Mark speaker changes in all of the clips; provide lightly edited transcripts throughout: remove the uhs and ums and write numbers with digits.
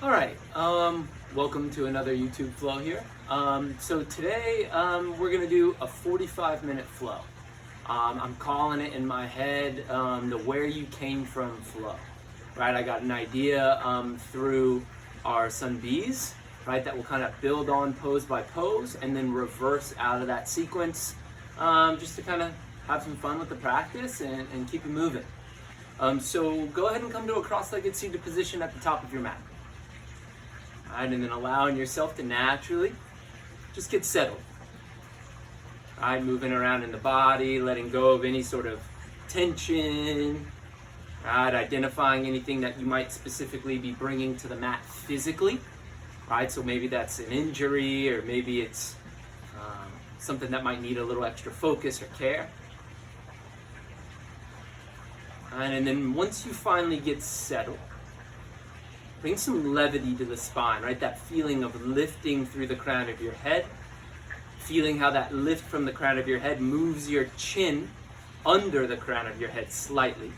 Speaker 1: All right, welcome to another YouTube flow here. So today we're gonna do a 45-minute flow. I'm calling it in my head the where you came from flow. Right, I got an idea through our Sun Bs, right, that will kind of build on pose by pose and then reverse out of that sequence just to kind of have some fun with the practice and keep you moving. So go ahead and come to a cross-legged seated position at the top of your mat. All right, and then allowing yourself to naturally just get settled. All right, moving around in the body, letting go of any sort of tension. All right, identifying anything that you might specifically be bringing to the mat physically. All right, so maybe that's an injury, or maybe it's something that might need a little extra focus or care. All right, and then once you finally get settled, bring some levity to the spine, right? That feeling of lifting through the crown of your head, feeling how that lift from the crown of your head moves your chin under the crown of your head slightly.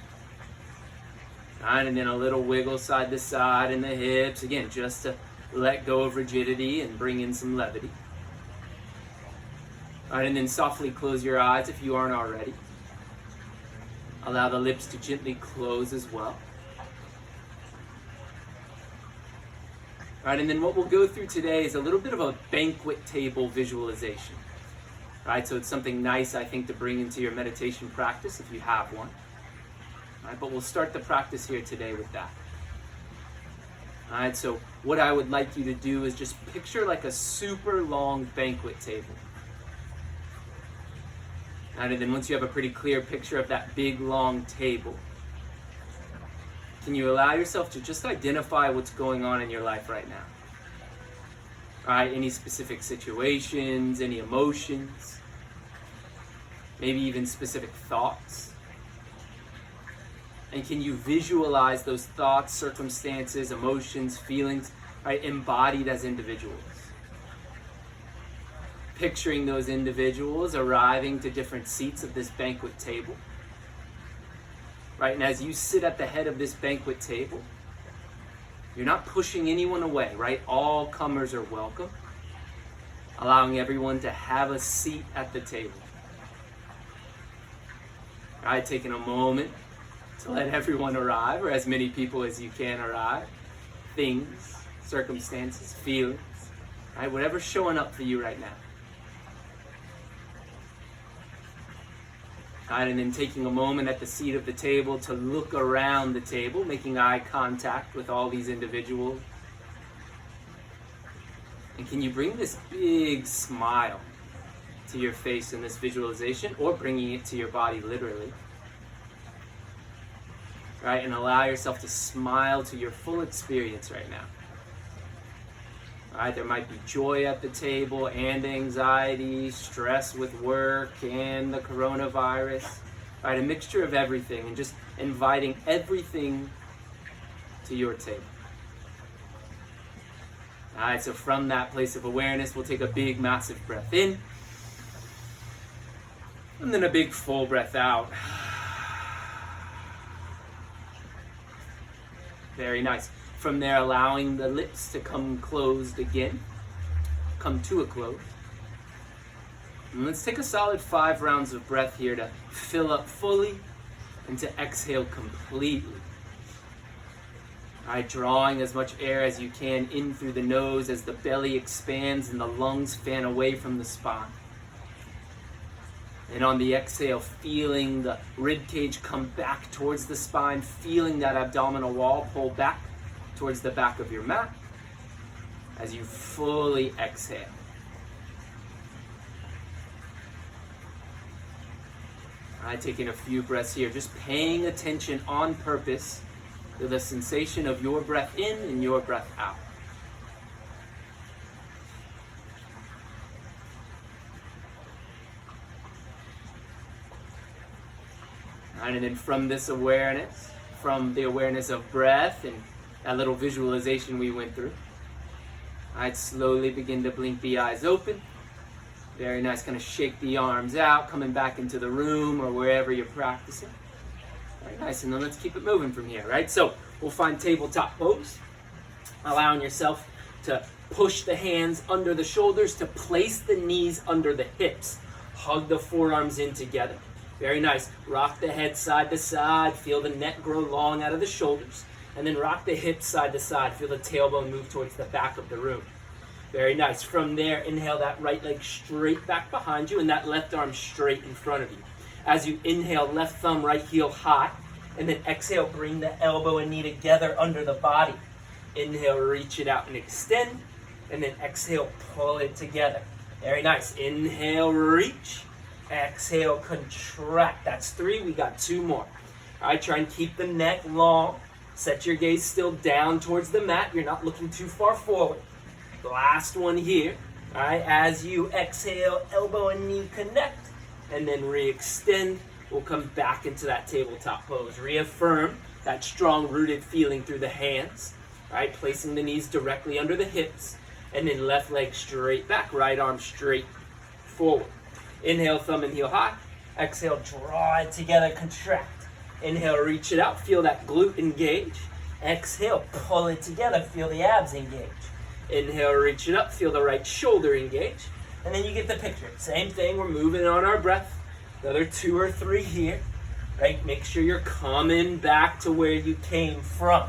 Speaker 1: All right, and then a little wiggle side to side in the hips, again, just to let go of rigidity and bring in some levity. All right, and then softly close your eyes if you aren't already. Allow the lips to gently close as well. All right, and then what we'll go through today is a little bit of a banquet table visualization. All right, so it's something nice, I think, to bring into your meditation practice if you have one. All right, but we'll start the practice here today with that. All right, so what I would like you to do is just picture like a super long banquet table. All right, and then once you have a pretty clear picture of that big long table, can you allow yourself to just identify what's going on in your life right now? All right, any specific situations, any emotions, maybe even specific thoughts. And can you visualize those thoughts, circumstances, emotions, feelings, right, embodied as individuals? Picturing those individuals arriving to different seats of this banquet table. Right, and as you sit at the head of this banquet table, you're not pushing anyone away, right? All comers are welcome, allowing everyone to have a seat at the table. All right, taking a moment to let everyone arrive, or as many people as you can arrive. Things, circumstances, feelings, right? Whatever's showing up for you right now. Right, and then taking a moment at the seat of the table to look around the table, making eye contact with all these individuals. And can you bring this big smile to your face in this visualization, or bringing it to your body literally? Right, and allow yourself to smile to your full experience right now. All right, there might be joy at the table and anxiety, stress with work and the coronavirus. All right, a mixture of everything, and just inviting everything to your table. All right, so from that place of awareness, we'll take a big, massive breath in, and then a big, full breath out. Very nice. From there, allowing the lips to come closed again, come to a close. And let's take a solid 5 rounds of breath here to fill up fully and to exhale completely. All right, drawing as much air as you can in through the nose as the belly expands and the lungs fan away from the spine. And on the exhale, feeling the rib cage come back towards the spine, feeling that abdominal wall pull back towards the back of your mat as you fully exhale. All right, taking a few breaths here, just paying attention on purpose to the sensation of your breath in and your breath out. All right, and then from this awareness, from the awareness of breath and that little visualization we went through, I'd slowly begin to blink the eyes open. Very nice, kind of shake the arms out, coming back into the room or wherever you're practicing. Very nice, and then let's keep it moving from here, right? So we'll find tabletop pose. allowing yourself to push the hands under the shoulders, to place the knees under the hips. Hug the forearms in together. Very nice. Rock the head side to side. Feel the neck grow long out of the shoulders. And then rock the hips side to side. Feel the tailbone move towards the back of the room. Very nice. From there, inhale that right leg straight back behind you and that left arm straight in front of you. As you inhale, left thumb, right heel high. And then exhale, bring the elbow and knee together under the body. Inhale, reach it out and extend. And then exhale, pull it together. Very nice. Inhale, reach. Exhale, contract. That's 3. We got 2 more. All right, try and keep the neck long. Set your gaze still down towards the mat. You're not looking too far forward. Last one here. All right, as you exhale, elbow and knee connect. And then re-extend. We'll come back into that tabletop pose. Reaffirm that strong rooted feeling through the hands. All right, placing the knees directly under the hips. And then left leg straight back, right arm straight forward. Inhale, thumb and heel high. Exhale, draw it together, contract. Inhale, reach it out, feel that glute engage. Exhale, pull it together, feel the abs engage. Inhale, reach it up, feel the right shoulder engage. And then you get the picture. Same thing, we're moving on our breath. Another 2 or 3 here. Right, make sure you're coming back to where you came from.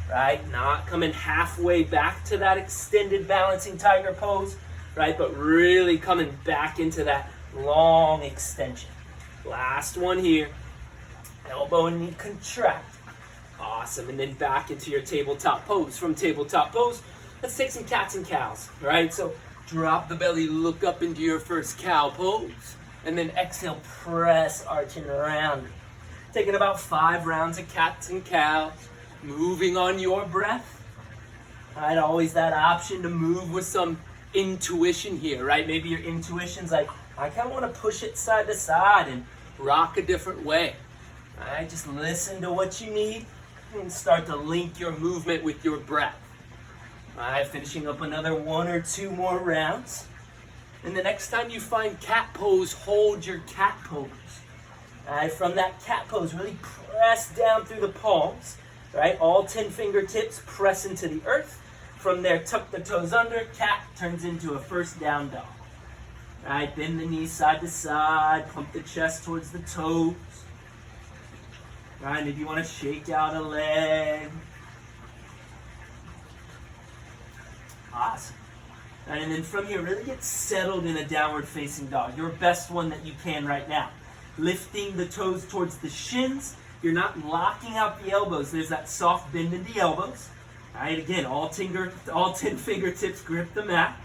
Speaker 1: Right, not coming halfway back to that extended balancing tiger pose, right, but really coming back into that long extension. Last one here, elbow and knee contract. Awesome, and then back into your tabletop pose. From tabletop pose, let's take some cats and cows, right? So drop the belly, look up into your first cow pose, and then exhale, press, arching around. Taking about 5 rounds of cats and cows. Moving on your breath. Right, always that option to move with some intuition here, right? Maybe your intuition's like, I kind of want to push it side to side and rock a different way. All right, just listen to what you need and start to link your movement with your breath. All right, finishing up another 1 or 2 more rounds. And the next time you find cat pose, hold your cat pose. All right, from that cat pose, really press down through the palms. Right, all 10 fingertips press into the earth. From there, tuck the toes under. Cat turns into a first down dog. Right, bend the knees side to side. Pump the chest towards the toes. Right, if you want to shake out a leg. Awesome. Right, and then from here, really get settled in a downward facing dog. Your best one that you can right now. Lifting the toes towards the shins. You're not locking out the elbows. There's that soft bend in the elbows. All right, again, all 10 fingertips grip the mat.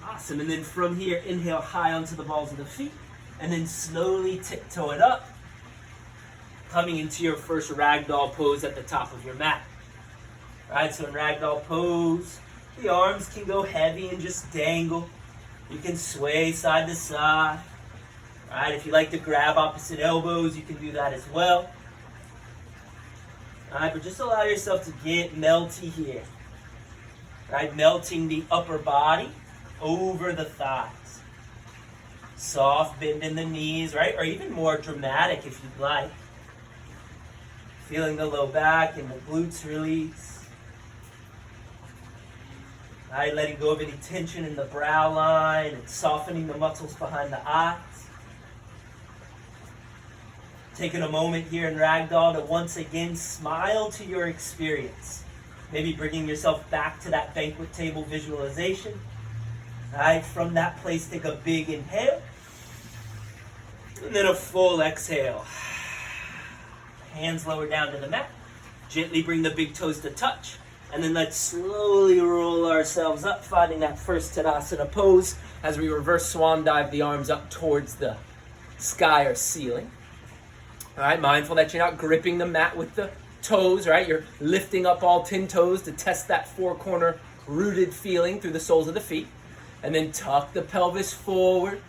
Speaker 1: Awesome, and then from here, inhale high onto the balls of the feet, and then slowly tiptoe it up, coming into your first ragdoll pose at the top of your mat. All right, so in ragdoll pose, the arms can go heavy and just dangle. You can sway side to side. All right, if you like to grab opposite elbows, you can do that as well. All right, but just allow yourself to get melty here. All right, melting the upper body over the thighs. Soft bend in the knees, right? Or even more dramatic if you'd like. Feeling the low back and the glutes release. All right, letting go of any tension in the brow line and softening the muscles behind the eyes. Taking a moment here in Ragdoll to once again smile to your experience. Maybe bringing yourself back to that banquet table visualization. All right, from that place, take a big inhale. And then a full exhale. Hands lower down to the mat. Gently bring the big toes to touch. And then let's slowly roll ourselves up, finding that first Tadasana pose as we reverse swan dive the arms up towards the sky or ceiling. All right, mindful that you're not gripping the mat with the toes, right? You're lifting up all 10 toes to test that 4-corner rooted feeling through the soles of the feet. And then tuck the pelvis forward,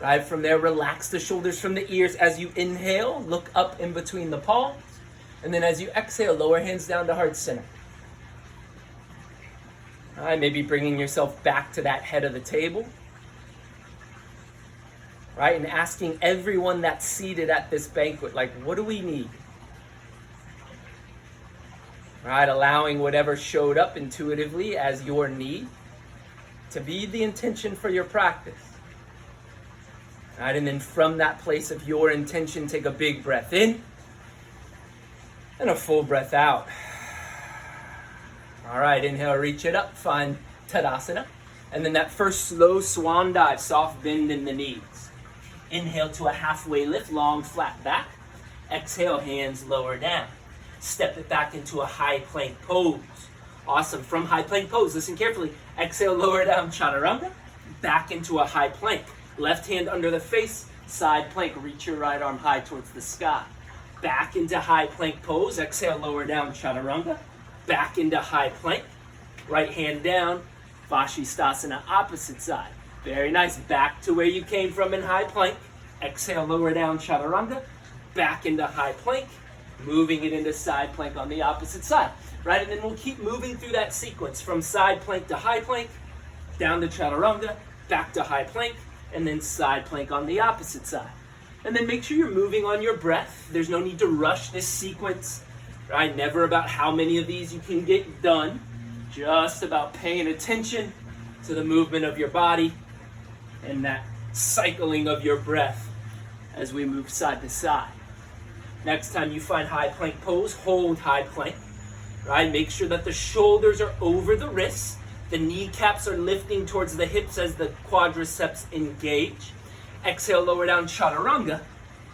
Speaker 1: right? From there, relax the shoulders from the ears as you inhale. Look up in between the palms. And then as you exhale, lower hands down to heart center. All right, maybe bringing yourself back to that head of the table. Right, and asking everyone that's seated at this banquet, like, what do we need? All right, allowing whatever showed up intuitively as your need to be the intention for your practice. All right, and then from that place of your intention, take a big breath in and a full breath out. All right, inhale, reach it up, find Tadasana. And then that first slow swan dive, soft bend in the knees. Inhale to a halfway lift, long flat back. Exhale, hands lower down. Step it back into a high plank pose. Awesome. From high plank pose, listen carefully. Exhale, lower down, chaturanga. Back into a high plank. Left hand under the face, side plank. Reach your right arm high towards the sky. Back into high plank pose. Exhale, lower down, chaturanga. Back into high plank. Right hand down. Vashisthasana, opposite side. Very nice. Back to where you came from in high plank. Exhale, lower down, chaturanga. Back into high plank. Moving it into side plank on the opposite side. Right, and then we'll keep moving through that sequence from side plank to high plank, down to chaturanga, back to high plank, and then side plank on the opposite side. And then make sure you're moving on your breath. There's no need to rush this sequence. Right, never about how many of these you can get done. Just about paying attention to the movement of your body and that cycling of your breath as we move side to side. Next time you find high plank pose, hold high plank. Right? Make sure that the shoulders are over the wrists. The kneecaps are lifting towards the hips as the quadriceps engage. Exhale, lower down, chaturanga.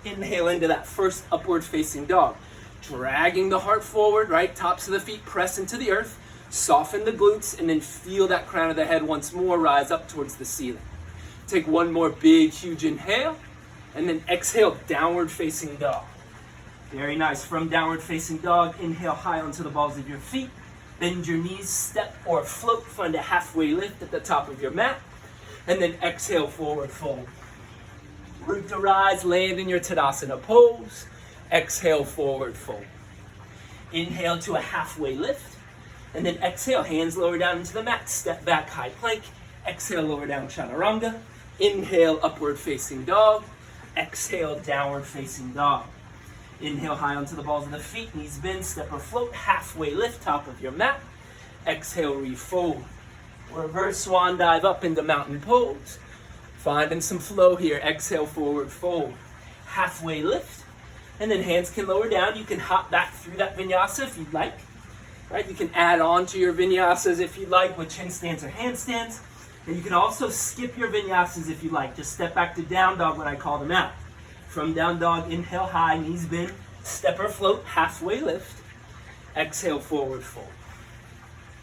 Speaker 1: Inhale into that first upward facing dog. Dragging the heart forward, right? Tops of the feet press into the earth. Soften the glutes and then feel that crown of the head once more rise up towards the ceiling. Take one more big, huge inhale and then exhale, downward facing dog. Very nice. From downward facing dog, inhale high onto the balls of your feet. Bend your knees, step or float. Find a halfway lift at the top of your mat. And then exhale, forward fold. Root to rise, land in your Tadasana pose. Exhale, forward fold. Inhale to a halfway lift. And then exhale, hands lower down into the mat. Step back, high plank. Exhale, lower down, chaturanga. Inhale, upward facing dog. Exhale, downward facing dog. Inhale high onto the balls of the feet, knees bend, step or float, halfway lift, top of your mat. Exhale, refold. Reverse swan dive up into mountain pose. Finding some flow here. Exhale, forward fold. Halfway lift. And then hands can lower down. You can hop back through that vinyasa if you'd like. Right? You can add on to your vinyasas if you'd like with chin stands or handstands. And you can also skip your vinyasas if you'd like. Just step back to down dog when I call them out. From down dog, inhale high, knees bend, step or float, halfway lift. Exhale, forward fold.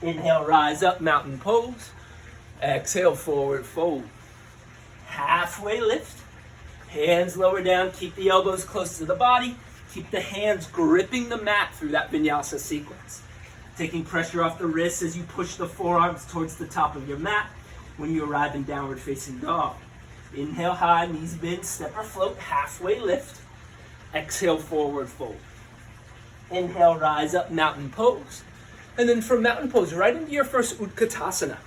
Speaker 1: Inhale, rise up, mountain pose. Exhale, forward fold. Halfway lift. Hands lower down, keep the elbows close to the body. Keep the hands gripping the mat through that vinyasa sequence. Taking pressure off the wrists as you push the forearms towards the top of your mat when you arrive in downward facing dog. Inhale high, knees bend, step or float, halfway lift. Exhale, forward fold. Inhale, rise up, mountain pose. And then from mountain pose, right into your first Utkatasana.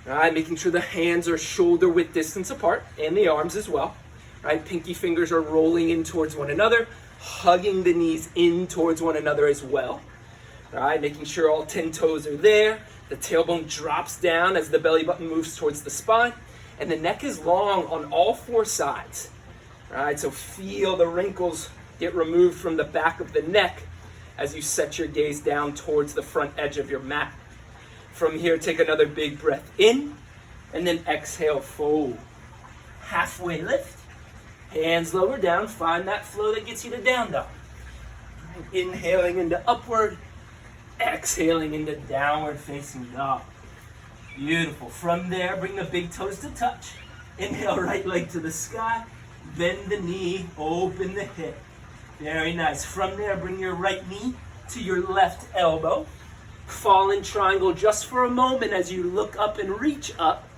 Speaker 1: All right, making sure the hands are shoulder width distance apart and the arms as well. All right, pinky fingers are rolling in towards one another, hugging the knees in towards one another as well. All right, making sure all 10 toes are there. The tailbone drops down as the belly button moves towards the spine. And the neck is long on all four sides. All right, so feel the wrinkles get removed from the back of the neck as you set your gaze down towards the front edge of your mat. From here, take another big breath in, and then exhale, fold. Halfway lift, hands lower down, find that flow that gets you to down dog. Inhaling into upward, exhaling into downward facing dog. Beautiful. From there, bring the big toes to touch. Inhale, right leg to the sky. Bend the knee, open the hip. Very nice. From there, bring your right knee to your left elbow. Fall in triangle just for a moment as you look up and reach up.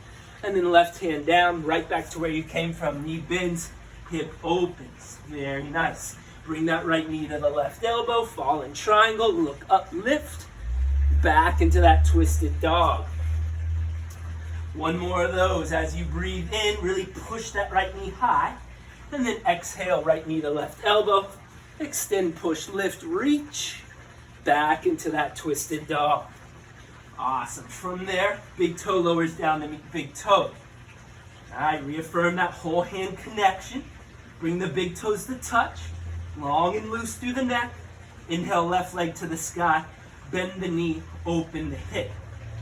Speaker 1: And then left hand down, right back to where you came from. Knee bends, hip opens. Very nice. Bring that right knee to the left elbow. Fall in triangle, look up, lift. Back into that twisted dog. One more of those. As you breathe in, really push that right knee high. And then exhale, right knee to left elbow. Extend, push, lift, reach. back into that twisted dog. Awesome. From there, big toe lowers down to meet big toe. All right, reaffirm that whole hand connection. Bring the big toes to touch. Long and loose through the neck. Inhale, left leg to the sky. Bend the knee, open the hip.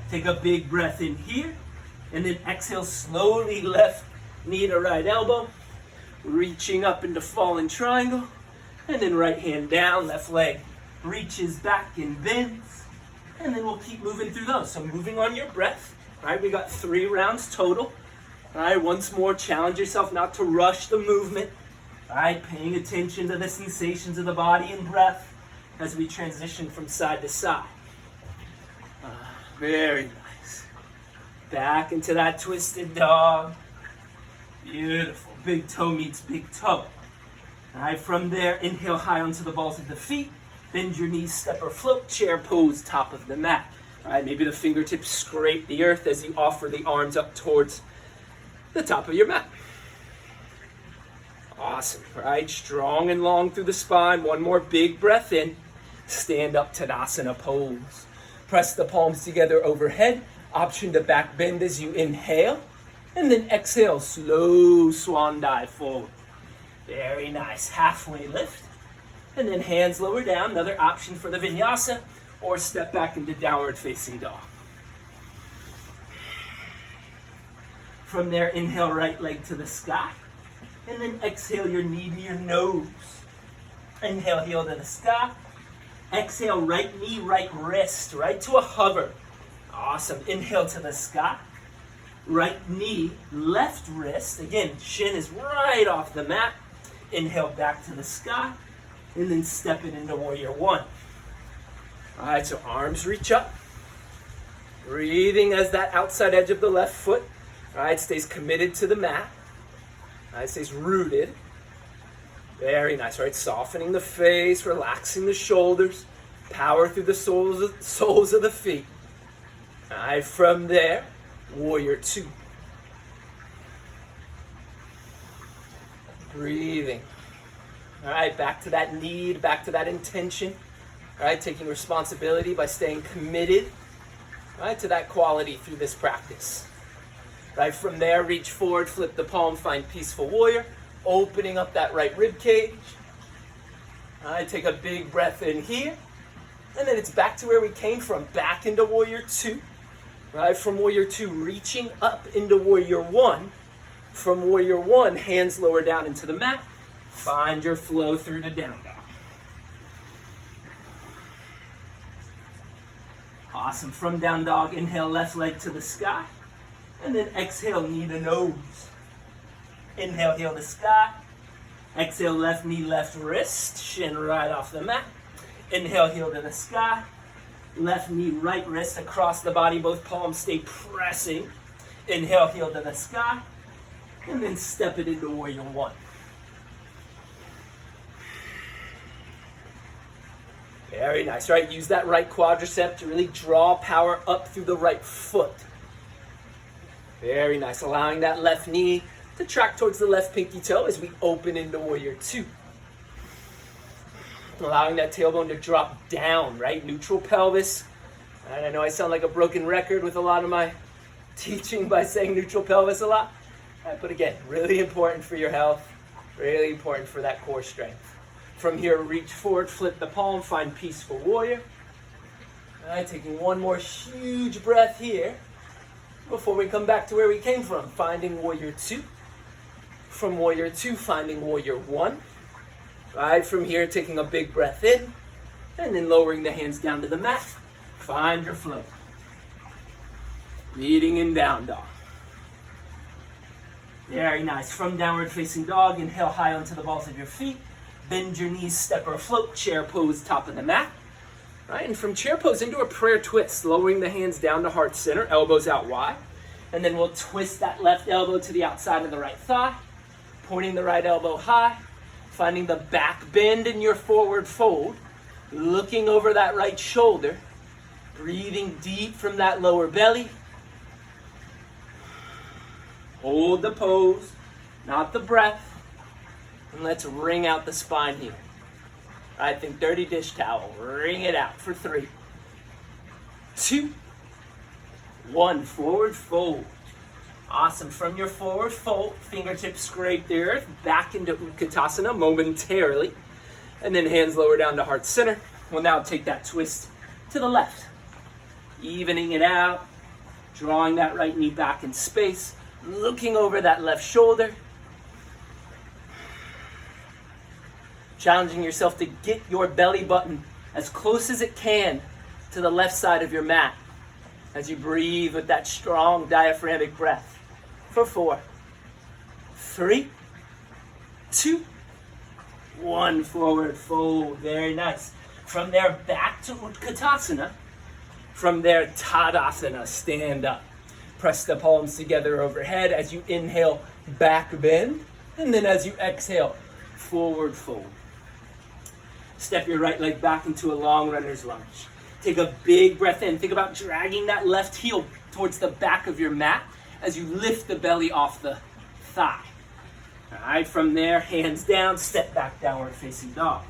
Speaker 1: Take a big breath in here. And then exhale, slowly left knee to right elbow. Reaching up into fallen triangle. And then right hand down, left leg reaches back and bends. And then we'll keep moving through those. So moving on your breath. All right, we got 3 rounds total. All right, once more, challenge yourself not to rush the movement. All right, paying attention to the sensations of the body and breath as we transition from side to side. Very nice. Back into that twisted dog. Beautiful. Big toe meets big toe. All right, from there, inhale high onto the balls of the feet. Bend your knees, step or float, chair pose, top of the mat. All right, maybe the fingertips scrape the earth as you offer the arms up towards the top of your mat. Awesome. All right, strong and long through the spine. One more big breath in. Stand up, Tadasana pose. Press the palms together overhead. Option to back bend as you inhale. And then exhale, slow swan dive forward. Very nice. Halfway lift. And then hands lower down. Another option for the vinyasa. Or step back into downward facing dog. From there, inhale right leg to the sky. And then exhale your knee to your nose. Inhale, heel to the sky. Exhale, right knee, right wrist, right to a hover. Awesome. Inhale to the sky. Right knee, left wrist. Again, shin is right off the mat. Inhale back to the sky. And then step it into warrior one. All right, so arms reach up. Breathing as that outside edge of the left foot, all right, stays committed to the mat. All right, stays rooted. Very nice, all right, softening the face, relaxing the shoulders. Power through the soles of the feet. All right, from there, warrior two. Breathing. All right, back to that need, back to that intention. All right, taking responsibility by staying committed, right, to that quality through this practice. Right, from there, reach forward, flip the palm, find peaceful warrior, opening up that right rib cage. All right, take a big breath in here, and then it's back to where we came from, back into warrior two. Right, from warrior two, reaching up into warrior one. From warrior one, hands lower down into the mat. Find your flow through to down dog. Awesome. From down dog, inhale left leg to the sky. And then exhale, knee to nose. Inhale, heel to sky. Exhale, left knee, left wrist. Shin right off the mat. Inhale, heel to the sky. Left knee, right wrist across the body. Both palms stay pressing. Inhale, heel to the sky. And then step it into warrior one. Very nice, right? Use that right quadricep to really draw power up through the right foot. Very nice, allowing that left knee to track towards the left pinky toe as we open into warrior two. Allowing that tailbone to drop down, right? Neutral pelvis. And I know I sound like a broken record with a lot of my teaching by saying neutral pelvis a lot. But again, really important for your health, really important for that core strength. From here, reach forward, flip the palm, find peaceful warrior. All right, taking one more huge breath here before we come back to where we came from, finding warrior two. From warrior two, finding warrior one. All right, from here, taking a big breath in, and then lowering the hands down to the mat. Find your flow. Meeting in down dog. Very nice. From downward facing dog, inhale high onto the balls of your feet. Bend your knees, step or float, chair pose, top of the mat. Right, and from chair pose into a prayer twist, lowering the hands down to heart center, elbows out wide. And then we'll twist that left elbow to the outside of the right thigh, pointing the right elbow high, finding the back bend in your forward fold, looking over that right shoulder, breathing deep from that lower belly. Hold the pose, not the breath. And let's wring out the spine here. All right, think dirty dish towel. Wring it out for 3, 2, 1. Forward fold. Awesome. From your forward fold, fingertips scrape the earth, back into Utkatasana momentarily, and then hands lower down to heart center. We'll now take that twist to the left, evening it out, drawing that right knee back in space, looking over that left shoulder, challenging yourself to get your belly button as close as it can to the left side of your mat as you breathe with that strong diaphragmatic breath. For 4, 3, 2, 1. Forward fold. Very nice. From there, back to Utkatasana. From there, Tadasana. Stand up. Press the palms together overhead as you inhale, back bend. And then as you exhale, forward fold. Step your right leg back into a long runner's lunge. Take a big breath in. Think about dragging that left heel towards the back of your mat as you lift the belly off the thigh. All right, from there, hands down, step back, downward facing dog.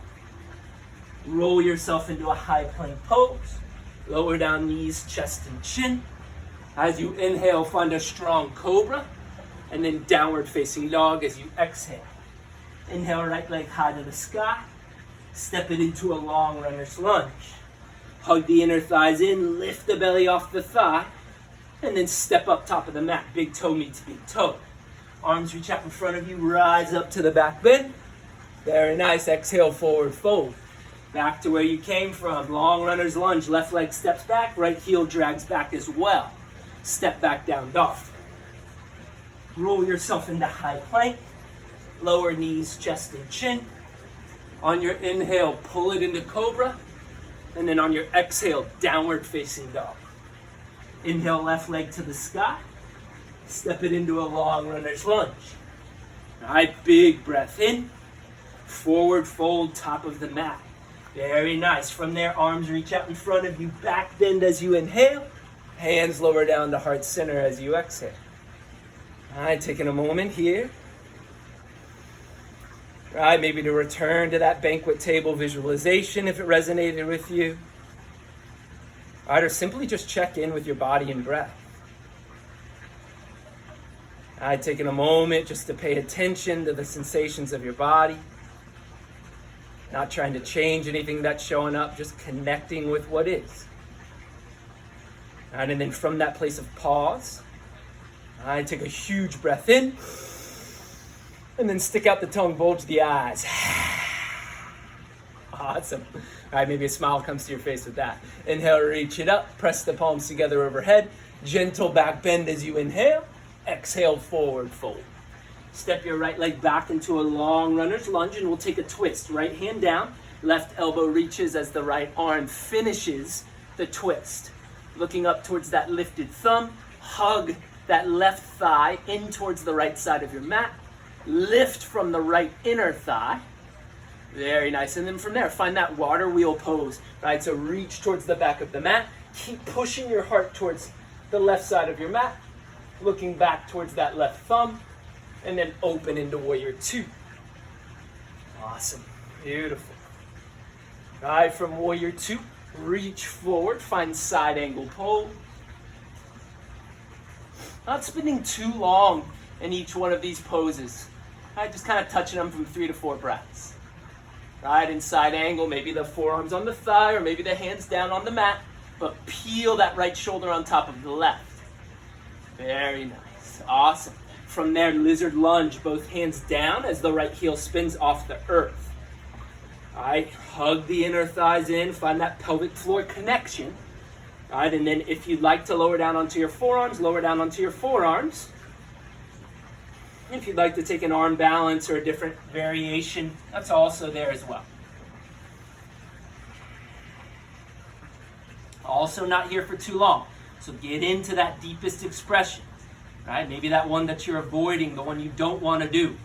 Speaker 1: Roll yourself into a high plank pose. Lower down knees, chest, and chin. As you inhale, find a strong cobra, and then downward facing dog as you exhale. Inhale, right leg high to the sky. Step it into a long runner's lunge. Hug the inner thighs in, lift the belly off the thigh, and then step up top of the mat. Big toe meets big toe. Arms reach out in front of you, rise up to the back bend. Very nice. Exhale, forward fold. Back to where you came from. Long runner's lunge. Left leg steps back, right heel drags back as well. Step back down dog. Roll yourself into high plank. Lower knees, chest, and chin. On your inhale, pull it into cobra. And then on your exhale, downward facing dog. Inhale, left leg to the sky. Step it into a long runner's lunge. All right, big breath in. Forward fold, top of the mat. Very nice. From there, arms reach out in front of you. Back bend as you inhale. Hands lower down to heart center as you exhale. All right, taking a moment here. All right, maybe to return to that banquet table visualization if it resonated with you. All right, or simply just check in with your body and breath. All right, taking a moment just to pay attention to the sensations of your body. Not trying to change anything that's showing up, just connecting with what is. All right, and then from that place of pause, all right, take a huge breath in. And then stick out the tongue, bulge the eyes. Awesome. All right, maybe a smile comes to your face with that. Inhale, reach it up. Press the palms together overhead. Gentle back bend as you inhale. Exhale, forward fold. Step your right leg back into a long runner's lunge and we'll take a twist. Right hand down, left elbow reaches as the right arm finishes the twist. Looking up towards that lifted thumb, hug that left thigh in towards the right side of your mat. Lift from the right inner thigh. Very nice. And then from there, find that water wheel pose. Right, so reach towards the back of the mat. Keep pushing your heart towards the left side of your mat. Looking back towards that left thumb. And then open into warrior 2. Awesome. Beautiful. All right, from warrior 2, reach forward. Find side angle pose. Not spending too long in each one of these poses. All right, just kind of touching them from 3 to 4 breaths. Right, in side angle, maybe the forearms on the thigh or maybe the hands down on the mat, but peel that right shoulder on top of the left. Very nice. Awesome. From there, lizard lunge, both hands down as the right heel spins off the earth. All right, hug the inner thighs in, find that pelvic floor connection. All right, and then if you'd like to lower down onto your forearms, lower down onto your forearms. If you'd like to take an arm balance or a different variation, that's also there as well. Also not here for too long, so get into that deepest expression. Right? Maybe that one that you're avoiding, the one you don't want to do.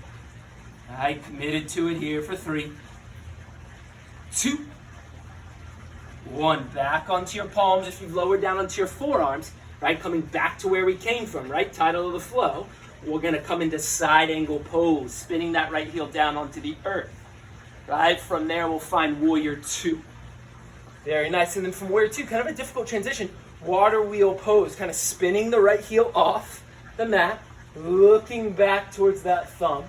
Speaker 1: All right, committed to it here for 3, 2, 1. Back onto your palms if you've lowered down onto your forearms. Right, coming back to where we came from, right? Title of the flow. We're going to come into side angle pose, spinning that right heel down onto the earth. Right, from there we'll find warrior two. Very nice, and then from warrior two, kind of a difficult transition, water wheel pose, kind of spinning the right heel off the mat, looking back towards that thumb.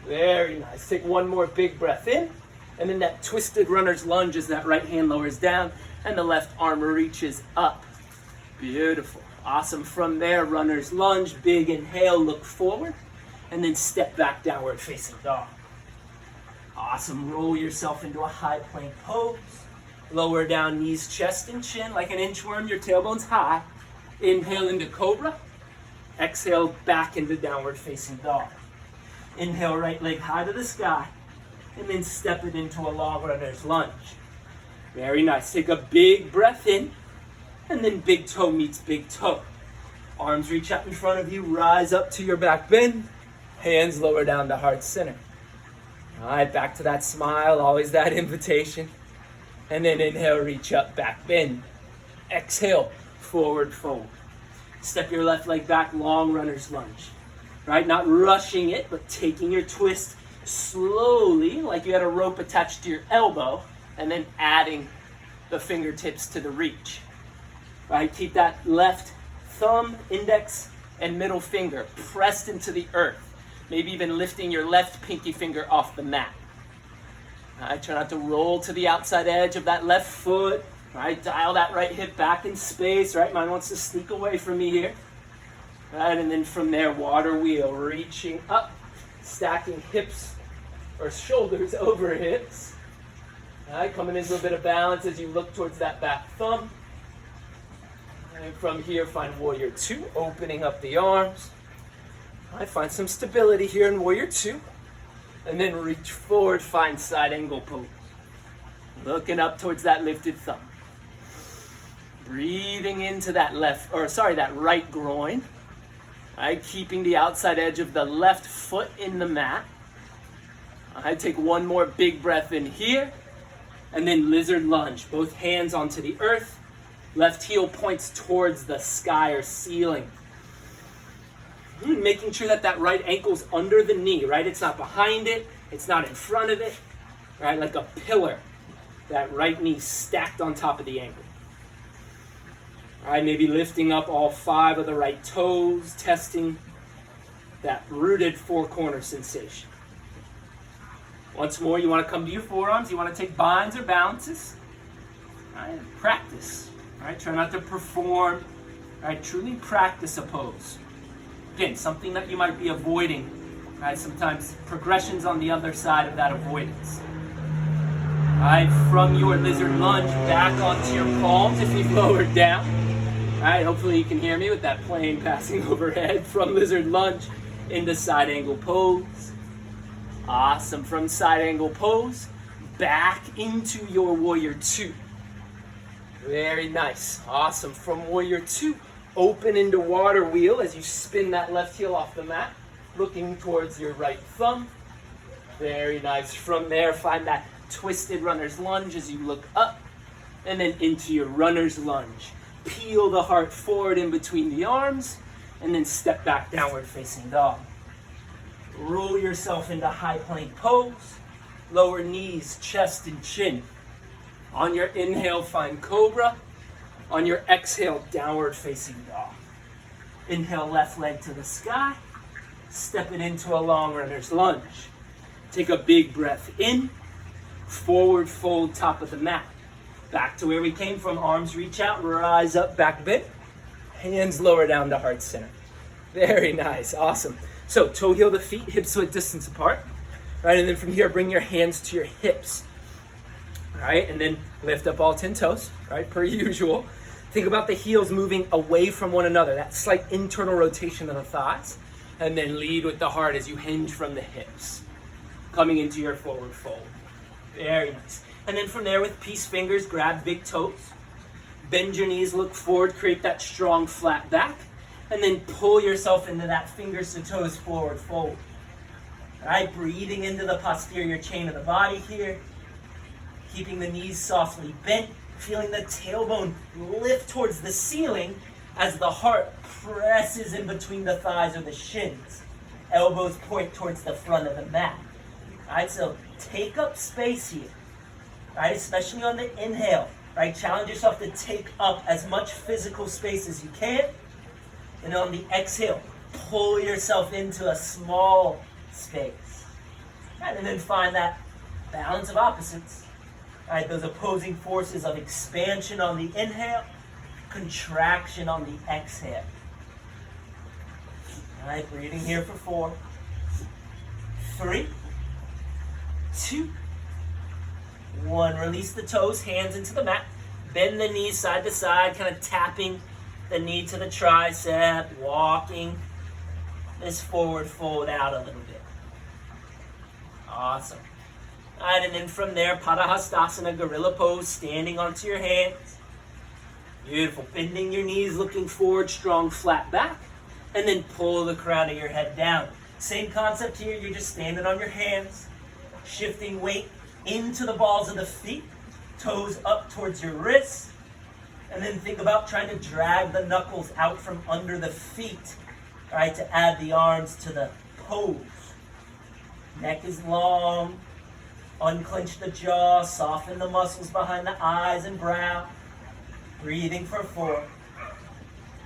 Speaker 1: Very nice. Take one more big breath in, and then that twisted runner's lunge as that right hand lowers down and the left arm reaches up. Beautiful. Awesome. From there, runner's lunge, big inhale, look forward, and then step back, downward facing dog. Awesome. Roll yourself into a high plank pose. Lower down knees, chest, and chin like an inchworm, your tailbone's high. Inhale into cobra. Exhale back into downward facing dog. Inhale, right leg high to the sky, and then step it into a long runner's lunge. Very nice. Take a big breath in, and then big toe meets big toe. Arms reach out in front of you, rise up to your back bend, hands lower down to heart center. All right, back to that smile, always that invitation. And then inhale, reach up, back bend. Exhale, forward fold. Step your left leg back, long runner's lunge. Right, not rushing it, but taking your twist slowly, like you had a rope attached to your elbow, and then adding the fingertips to the reach. Right, keep that left thumb, index, and middle finger pressed into the earth. Maybe even lifting your left pinky finger off the mat. Right, try not to roll to the outside edge of that left foot. Right, dial that right hip back in space. Right, mine wants to sneak away from me here. Right, and then from there, water wheel, reaching up, stacking hips or shoulders over hips. Right, coming into a bit of balance as you look towards that back thumb. And from here, find warrior two, opening up the arms. Right, find some stability here in warrior two. And then reach forward, find side angle pose. Looking up towards that lifted thumb. Breathing into that that right groin. Right, keeping the outside edge of the left foot in the mat. I take one more big breath in here, and then lizard lunge. Both hands onto the earth. Left heel points towards the sky or ceiling. Making sure that that right ankle's under the knee, right? It's not behind it. It's not in front of it, right? Like a pillar. That right knee stacked on top of the ankle. All right, maybe lifting up all 5 of the right toes, testing that rooted four-corner sensation. Once more, you want to come to your forearms. You want to take binds or balances. All right, practice. All right, try not to perform. All right, truly practice a pose. Again, something that you might be avoiding. Right, sometimes progression's on the other side of that avoidance. All right, from your lizard lunge, back onto your palms if you've lowered down. All right, hopefully you can hear me with that plane passing overhead. From lizard lunge into side angle pose. Awesome. From side angle pose, back into your warrior two. Very nice. Awesome. From warrior two, open into water wheel as you spin that left heel off the mat, looking towards your right thumb. Very nice. From there, find that twisted runner's lunge as you look up, and then into your runner's lunge. Peel the heart forward in between the arms, and then step back, downward facing dog. Roll yourself into high plank pose. Lower knees, chest, and chin. On your inhale, find cobra. On your exhale, downward facing dog. Inhale, left leg to the sky. Step it into a long runner's lunge. Take a big breath in. Forward fold, top of the mat. Back to where we came from. Arms reach out, rise up, back bend. Hands lower down to heart center. Very nice, awesome. So toe heel to feet, hips width distance apart. Right, and then from here, bring your hands to your hips. All right, and then lift up all 10 toes, right, per usual. Think about the heels moving away from one another, that slight internal rotation of the thighs. And then lead with the heart as you hinge from the hips. Coming into your forward fold. Very nice. And then from there, with peace fingers, grab big toes. Bend your knees, look forward, create that strong flat back. And then pull yourself into that fingers to toes forward fold. All right, breathing into the posterior chain of the body here. Keeping the knees softly bent. Feeling the tailbone lift towards the ceiling as the heart presses in between the thighs or the shins. Elbows point towards the front of the mat. All right, so
Speaker 2: take up space here, right? Especially on the inhale, right? Challenge yourself to take up as much physical space as you can. And on the exhale, pull yourself into a small space. Right? And then find that balance of opposites. Right? Those opposing forces of expansion on the inhale, contraction on the exhale. All right, breathing here for 4, 3, 2, 1. Release the toes, hands into the mat. Bend the knees side to side, kind of tapping the knee to the tricep, walking this forward fold out a little bit. Awesome. All right, and then from there, Padahastasana, gorilla pose, standing onto your hands. Beautiful. Bending your knees, looking forward, strong flat back. And then pull the crown of your head down. Same concept here, you're just standing on your hands, shifting weight into the balls of the feet, toes up towards your wrists, and then think about trying to drag the knuckles out from under the feet, right, to add the arms to the pose. Neck is long, unclench the jaw, soften the muscles behind the eyes and brow. Breathing for 4,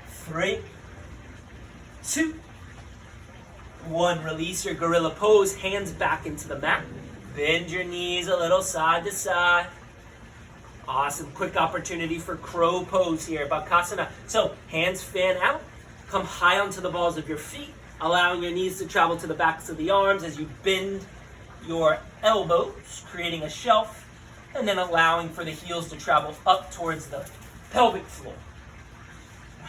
Speaker 2: 3, 2, 1. Release your gorilla pose, hands back into the mat. Bend your knees a little side to side. Awesome. Quick opportunity for crow pose here, Bakasana. So hands fan out, come high onto the balls of your feet, allowing your knees to travel to the backs of the arms as you bend your elbows, creating a shelf, and then allowing for the heels to travel up towards the pelvic floor.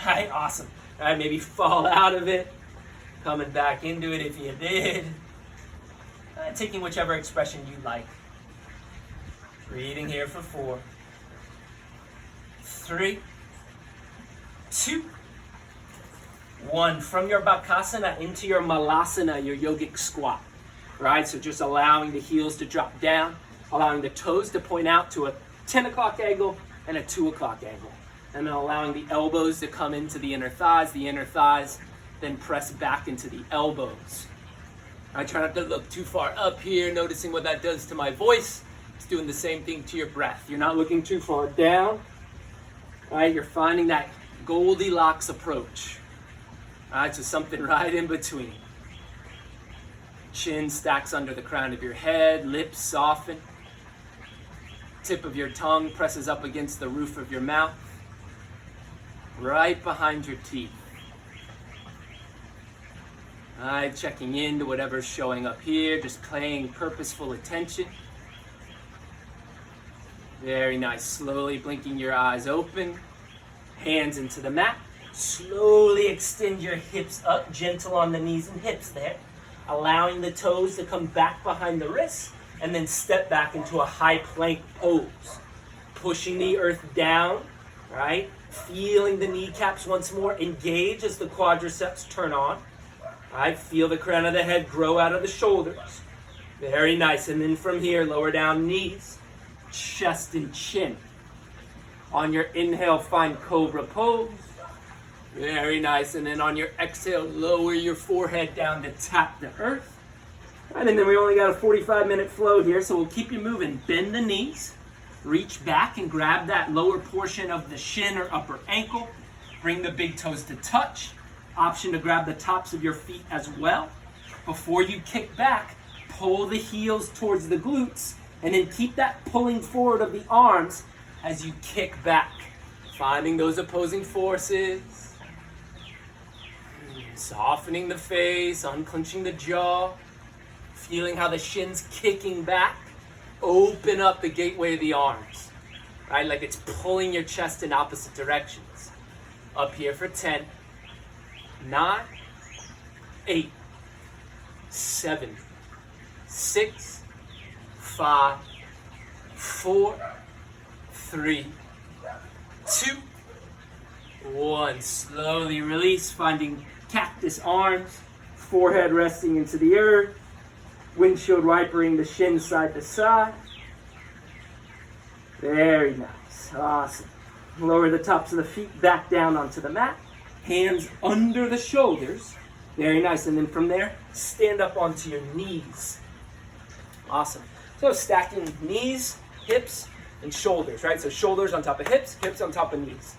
Speaker 2: All right, awesome. All right, maybe fall out of it, coming back into it if you did. Taking whichever expression you like. Breathing here for 4, 3, 2, 1. From your Bakasana into your Malasana, your yogic squat. Right, so just allowing the heels to drop down, allowing the toes to point out to a 10 o'clock angle and a 2 o'clock angle. And then allowing the elbows to come into the inner thighs then press back into the elbows. I try not to look too far up here, noticing what that does to my voice. It's doing the same thing to your breath. You're not looking too far down. All right, you're finding that Goldilocks approach. All right, so something right in between. Chin stacks under the crown of your head, lips soften. Tip of your tongue presses up against the roof of your mouth, right behind your teeth. All right, checking into whatever's showing up here, just paying purposeful attention. Very nice. Slowly blinking your eyes open, hands into the mat. Slowly extend your hips up, gentle on the knees and hips there. Allowing the toes to come back behind the wrists, and then step back into a high plank pose. Pushing the earth down, right? Feeling the kneecaps once more engage as the quadriceps turn on. Right? Feel the crown of the head grow out of the shoulders. Very nice. And then from here, lower down knees, chest and chin. On your inhale, find cobra pose. Very nice. And then on your exhale, lower your forehead down to tap the earth. Right, and then we only got a 45-minute flow here, so we'll keep you moving. Bend the knees. Reach back and grab that lower portion of the shin or upper ankle. Bring the big toes to touch. Option to grab the tops of your feet as well. Before you kick back, pull the heels towards the glutes, and then keep that pulling forward of the arms as you kick back. Finding those opposing forces. Softening the face, unclenching the jaw. Feeling how the shin's kicking back. Open up the gateway of the arms. Right, like it's pulling your chest in opposite directions. Up here for 10. 9, 8, 7, 6, 5, 4, 3, 2, 1. Slowly release, finding cactus arms, forehead resting into the earth, windshield wipering the shins side to side. Very nice. Awesome. Lower the tops of the feet back down onto the mat. Hands under the shoulders. Very nice. And then from there, stand up onto your knees. Awesome. So stacking knees, hips, and shoulders, right? So shoulders on top of hips, hips on top of knees,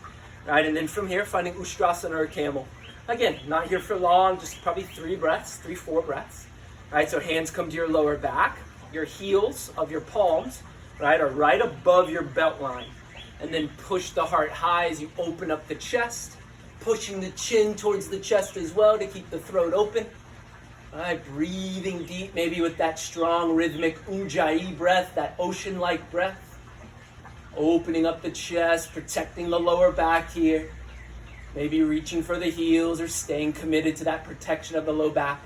Speaker 2: right? And then from here, finding Ustrasana or camel. Again, not here for long, just probably 4 breaths, right? So hands come to your lower back. Your heels of your palms, right, are right above your belt line. And then push the heart high as you open up the chest, pushing the chin towards the chest as well to keep the throat open. All right, breathing deep, maybe with that strong rhythmic ujjayi breath, that ocean-like breath. Opening up the chest, protecting the lower back here. Maybe reaching for the heels or staying committed to that protection of the low back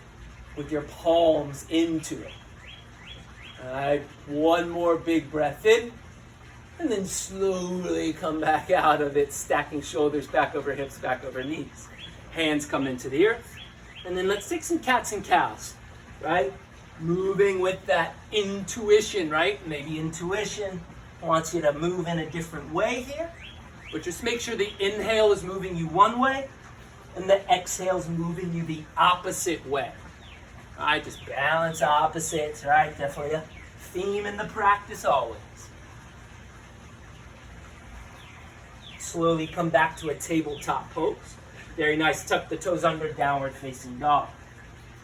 Speaker 2: with your palms into it. All right, one more big breath in, and then slowly come back out of it, stacking shoulders back over hips, back over knees. Hands come into the earth, and then let's take some cats and cows, right? Moving with that intuition, right? Maybe intuition wants you to move in a different way here, but just make sure the inhale is moving you one way, and the exhale is moving you the opposite way. All right, just balance opposites, right? Definitely a theme in the practice always. Slowly come back to a tabletop pose. Very nice, tuck the toes under, downward facing dog.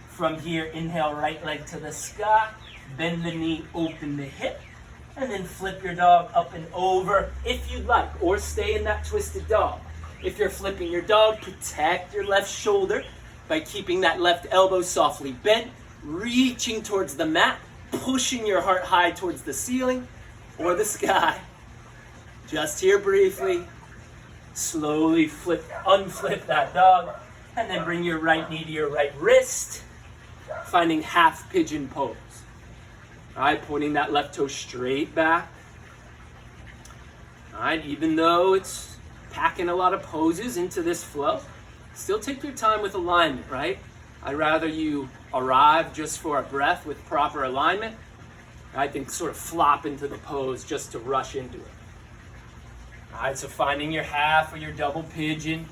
Speaker 2: From here, inhale, right leg to the sky, bend the knee, open the hip, and then flip your dog up and over if you'd like, or stay in that twisted dog. If you're flipping your dog, protect your left shoulder by keeping that left elbow softly bent, reaching towards the mat, pushing your heart high towards the ceiling or the sky. Just here briefly. Slowly unflip that dog, and then bring your right knee to your right wrist, finding half pigeon pose. All right, pointing that left toe straight back. All right, even though it's packing a lot of poses into this flow, still take your time with alignment, right? I'd rather you arrive just for a breath with proper alignment, I think sort of flop into the pose just to rush into it. All right, so finding your half or your double pigeon,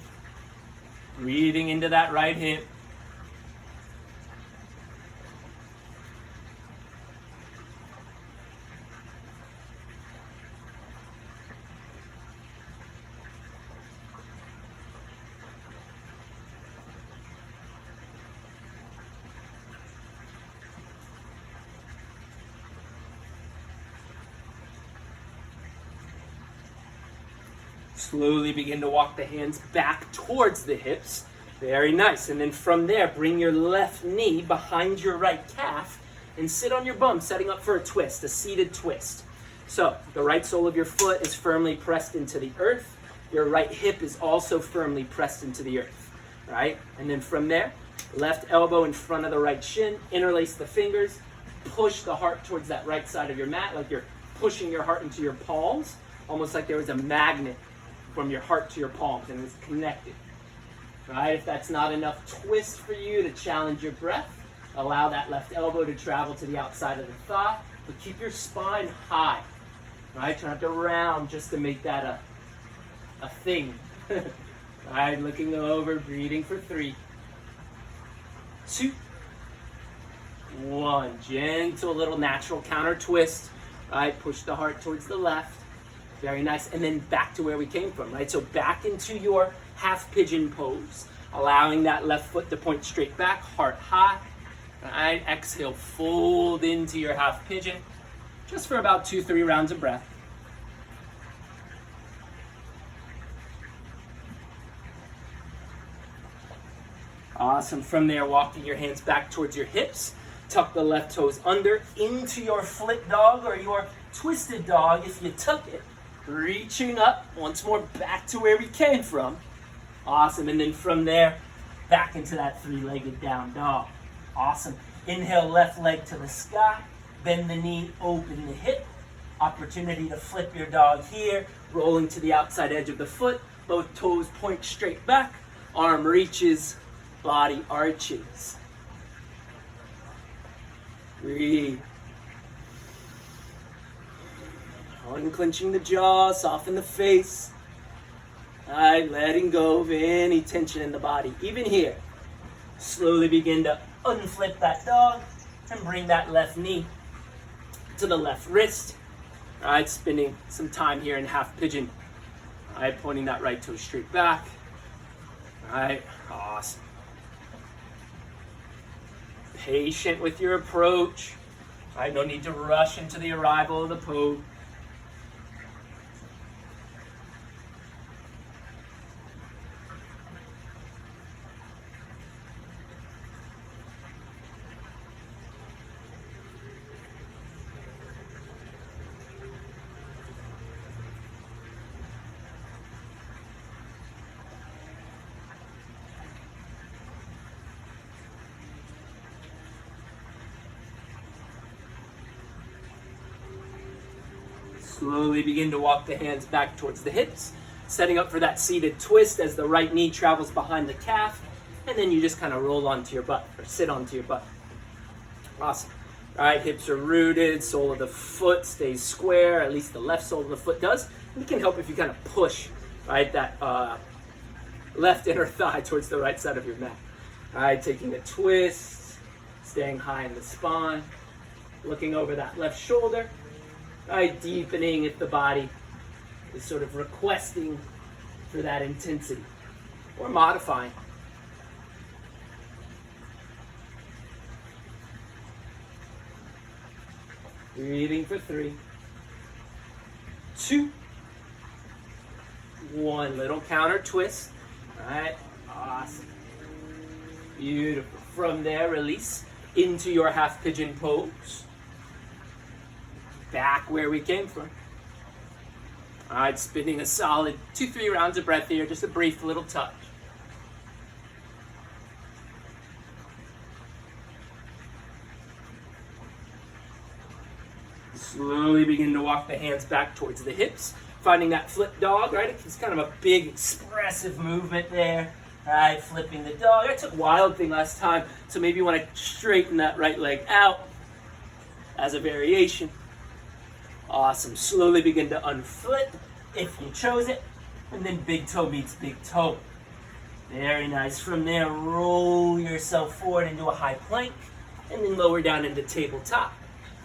Speaker 2: breathing into that right hip. Slowly begin to walk the hands back towards the hips. Very nice. And then from there, bring your left knee behind your right calf and sit on your bum, setting up for a twist, a seated twist. So the right sole of your foot is firmly pressed into the earth. Your right hip is also firmly pressed into the earth, right? And then from there, left elbow in front of the right shin, interlace the fingers, push the heart towards that right side of your mat, like you're pushing your heart into your palms, almost like there was a magnet from your heart to your palms and it's connected. Right? If that's not enough twist for you to challenge your breath, allow that left elbow to travel to the outside of the thigh, but keep your spine high. Right? Try not to round just to make that a thing. Right? Looking over, breathing for 3, 2, 1. Gentle little natural counter twist. Right? Push the heart towards the left. Very nice. And then back to where we came from, right? So back into your half pigeon pose, allowing that left foot to point straight back, heart high. Right? Exhale, fold into your half pigeon, just for about 2-3 rounds of breath. Awesome. From there, walking your hands back towards your hips. Tuck the left toes under into your flip dog or your twisted dog if you took it. Reaching up, once more back to where we came from. Awesome, and then from there, back into that 3-legged down dog. Awesome. Inhale, left leg to the sky. Bend the knee, open the hip. Opportunity to flip your dog here. Rolling to the outside edge of the foot. Both toes point straight back. Arm reaches, body arches. Breathe. Unclenching the jaw, soften the face. All right, letting go of any tension in the body. Even here, slowly begin to unflip that dog and bring that left knee to the left wrist. All right, spending some time here in half pigeon. All right, pointing that right toe straight back. All right, awesome. Patient with your approach. All right, no need to rush into the arrival of the pose. Slowly begin to walk the hands back towards the hips, setting up for that seated twist as the right knee travels behind the calf, and then you just kind of roll onto your butt, or sit onto your butt. Awesome. All right, hips are rooted, sole of the foot stays square, at least the left sole of the foot does. And it can help if you kind of push, right, that left inner thigh towards the right side of your mat. All right, taking a twist, staying high in the spine, looking over that left shoulder. All right, deepening if the body is sort of requesting for that intensity, or modifying. Breathing for 3, 2, 1. Little counter twist. All right, awesome. Beautiful. From there, release into your half pigeon pose. Back where we came from. All right, spinning a solid 2-3 rounds of breath here, just a brief little touch. Slowly begin to walk the hands back towards the hips, finding that flip dog, right? It's kind of a big, expressive movement there. All right, flipping the dog. I took wild thing last time, so maybe you want to straighten that right leg out as a variation. Awesome. Slowly begin to unflip if you chose it, and then big toe meets big toe. Very nice. From there, roll yourself forward into a high plank, and then lower down into tabletop.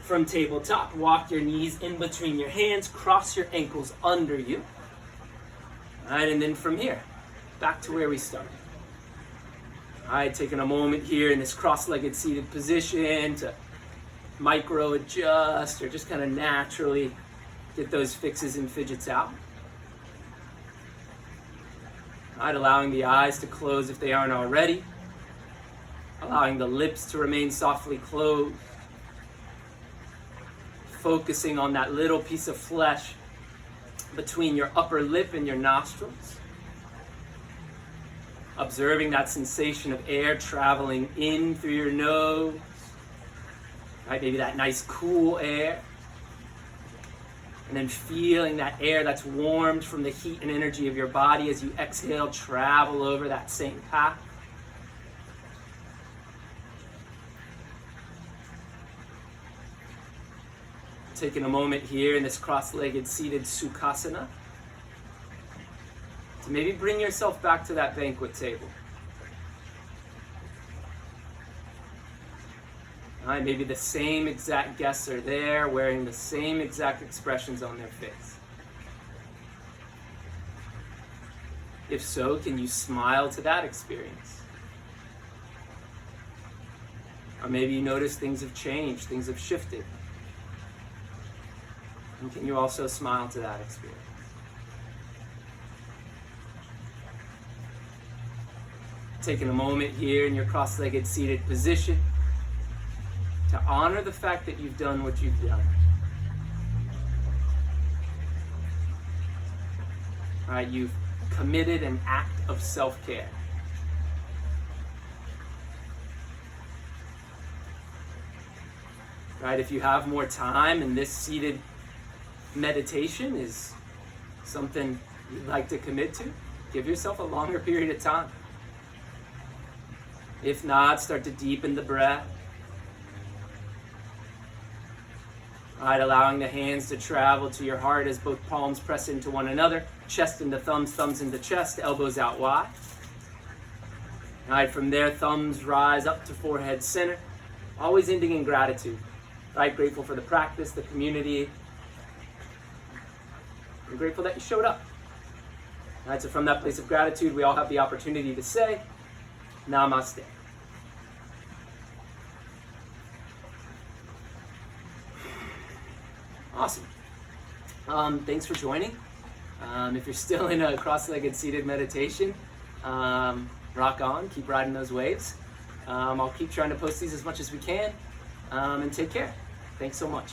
Speaker 2: From tabletop, walk your knees in between your hands, cross your ankles under you. All right, and then from here, back to where we started. All right, taking a moment here in this cross-legged seated position to micro adjust or just kind of naturally get those fixes and fidgets out. All right, allowing the eyes to close if they aren't already. Allowing the lips to remain softly closed. Focusing on that little piece of flesh between your upper lip and your nostrils. Observing that sensation of air traveling in through your nose. Right, maybe that nice cool air. And then feeling that air that's warmed from the heat and energy of your body as you exhale, travel over that same path. Taking a moment here in this cross-legged seated Sukhasana to maybe bring yourself back to that banquet table. All right, maybe the same exact guests are there, wearing the same exact expressions on their face. If so, can you smile to that experience? Or maybe you notice things have changed, things have shifted. And can you also smile to that experience? Taking a moment here in your cross-legged seated position to honor the fact that you've done what you've done. All right, you've committed an act of self-care. Right, if you have more time and this seated meditation is something you'd like to commit to, give yourself a longer period of time. If not, start to deepen the breath. All right, allowing the hands to travel to your heart as both palms press into one another, chest into thumbs, thumbs into chest, elbows out wide. All right, from there, thumbs rise up to forehead center, always ending in gratitude.
Speaker 1: right? Grateful for the practice, the community. I'm grateful that you showed up. All right, so from that place of gratitude, we all have the opportunity to say, Namaste. Awesome. Thanks for joining. If you're still in a cross-legged seated meditation, rock on, keep riding those waves. I'll keep trying to post these as much as we can, and take care. Thanks so much.